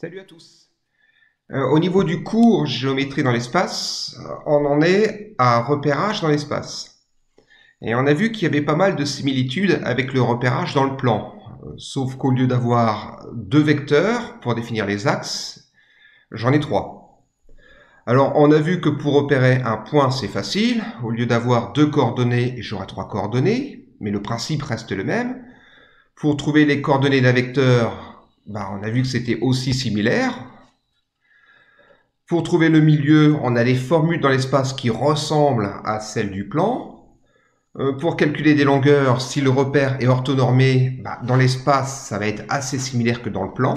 Salut à tous. Au niveau du cours géométrie dans l'espace, on en est à repérage dans l'espace. Et on a vu qu'il y avait pas mal de similitudes avec le repérage dans le plan. Sauf qu'au lieu d'avoir deux vecteurs pour définir les axes, j'en ai trois. Alors on a vu que pour repérer un point c'est facile. Au lieu d'avoir deux coordonnées, j'aurai trois coordonnées. Mais le principe reste le même. Pour trouver les coordonnées d'un vecteur, on a vu que c'était aussi similaire. Pour trouver le milieu, on a des formules dans l'espace qui ressemblent à celles du plan. Pour calculer des longueurs, si le repère est orthonormé, dans l'espace, ça va être assez similaire que dans le plan.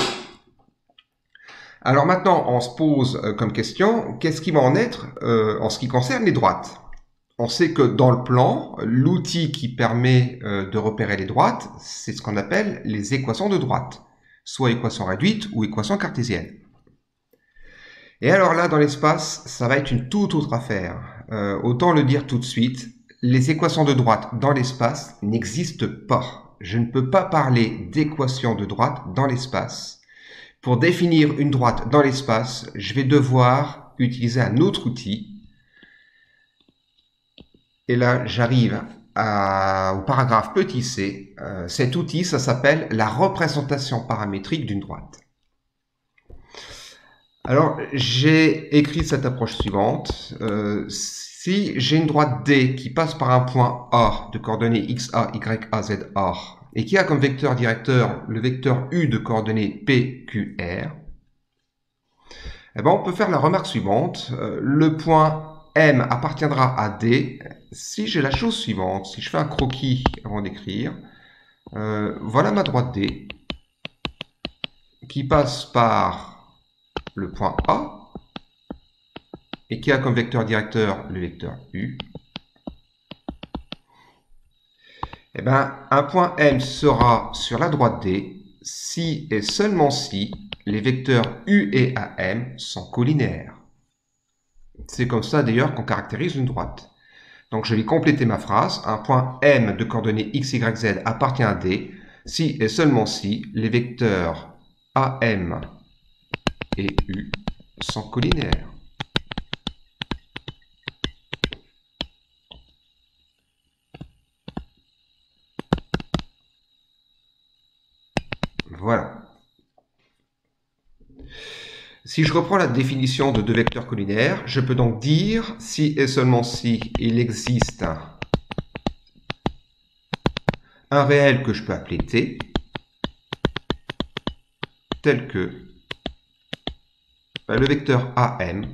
Alors maintenant, on se pose comme question, qu'est-ce qui va en être en ce qui concerne les droites? On sait que dans le plan, l'outil qui permet de repérer les droites, c'est ce qu'on appelle les équations de droite, soit équations réduites ou équations cartésiennes. Et alors là, dans l'espace, ça va être une toute autre affaire. Autant le dire tout de suite, les équations de droite dans l'espace n'existent pas. Je ne peux pas parler d'équations de droite dans l'espace. Pour définir une droite dans l'espace, je vais devoir utiliser un autre outil. Et là, j'arrive au paragraphe petit c. Cet outil, ça s'appelle la représentation paramétrique d'une droite. Alors, j'ai écrit cette approche suivante. Si j'ai une droite D qui passe par un point A de coordonnées XA, YA, ZA et qui a comme vecteur directeur le vecteur U de coordonnées PQR, on peut faire la remarque suivante. Le point M appartiendra à D si j'ai la chose suivante. Si je fais un croquis avant d'écrire, voilà ma droite D qui passe par le point A et qui a comme vecteur directeur le vecteur U. Un point M sera sur la droite D si et seulement si les vecteurs U et AM sont colinéaires. C'est comme ça d'ailleurs qu'on caractérise une droite. Donc je vais compléter ma phrase. Un point M de coordonnées x, y, z appartient à D si et seulement si les vecteurs AM et U sont colinéaires. Voilà. Si je reprends la définition de deux vecteurs colinéaires, je peux donc dire si et seulement si il existe un réel que je peux appeler T, tel que le vecteur AM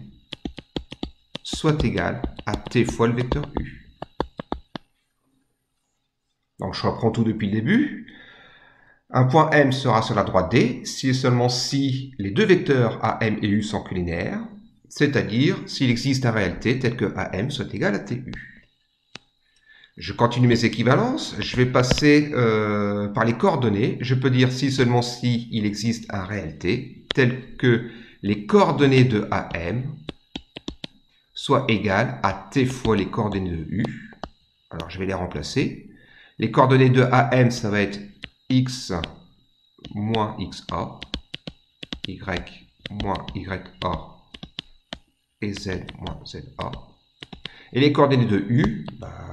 soit égal à T fois le vecteur U. Donc je reprends tout depuis le début. Un point M sera sur la droite D si et seulement si les deux vecteurs AM et U sont colinéaires, c'est-à-dire s'il existe un réel T tel que AM soit égal à TU. Je continue mes équivalences, je vais passer par les coordonnées. Je peux dire si seulement si il existe un réel T tel que les coordonnées de AM soient égales à T fois les coordonnées de U. Alors je vais les remplacer. Les coordonnées de AM, ça va être X moins XA, Y moins YA et Z moins ZA. Et les coordonnées de U,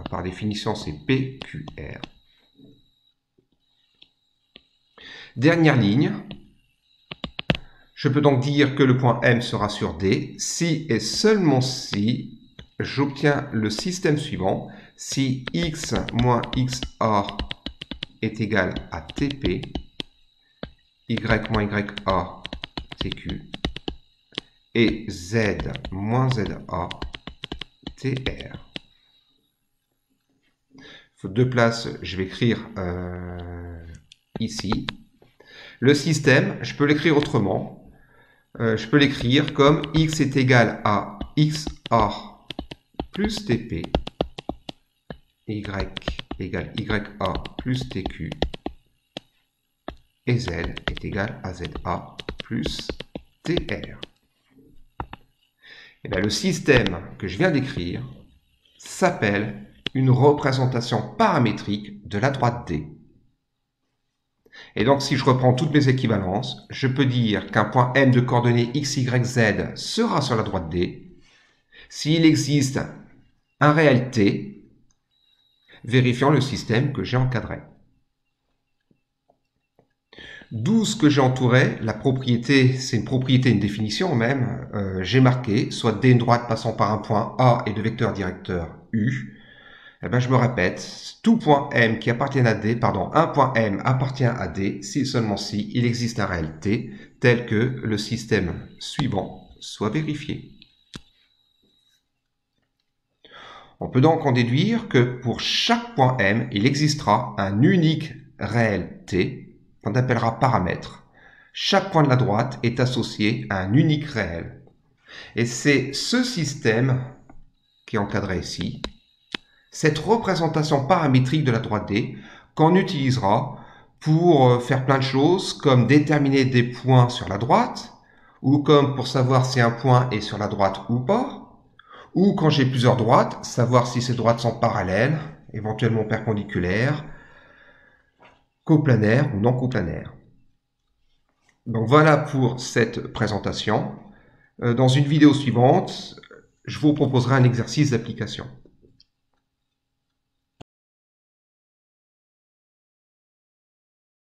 par définition, c'est PQR. Dernière ligne. Je peux donc dire que le point M sera sur D si et seulement si j'obtiens le système suivant. Si X moins XA est égal à TP, Y moins YA, TQ, et Z moins ZA, TR. Faute de place, je vais écrire ici. Le système, je peux l'écrire autrement. Je peux l'écrire comme X est égal à XA plus TP, Y égale YA plus TQ, et Z est égal à ZA plus TR. Le système que je viens d'écrire s'appelle une représentation paramétrique de la droite D. Et donc, si je reprends toutes mes équivalences, je peux dire qu'un point M de coordonnées x, y, z sera sur la droite D s'il existe un réel T vérifiant le système que j'ai encadré. D'où ce que j'ai entouré, la propriété, c'est une propriété, une définition même, j'ai marqué, soit D une droite passant par un point A et de vecteurs directeurs U. Eh bien, je me répète, tout point M qui appartient à D, pardon, un point M appartient à D si et seulement si il existe un réel T tel que le système suivant soit vérifié. On peut donc en déduire que pour chaque point M, il existera un unique réel T qu'on appellera paramètre. Chaque point de la droite est associé à un unique réel. Et c'est ce système qui est encadré ici, cette représentation paramétrique de la droite D, qu'on utilisera pour faire plein de choses, comme déterminer des points sur la droite, ou comme pour savoir si un point est sur la droite ou pas, ou quand j'ai plusieurs droites, savoir si ces droites sont parallèles, éventuellement perpendiculaires, coplanaires ou non coplanaires. Donc voilà pour cette présentation. Dans une vidéo suivante, je vous proposerai un exercice d'application.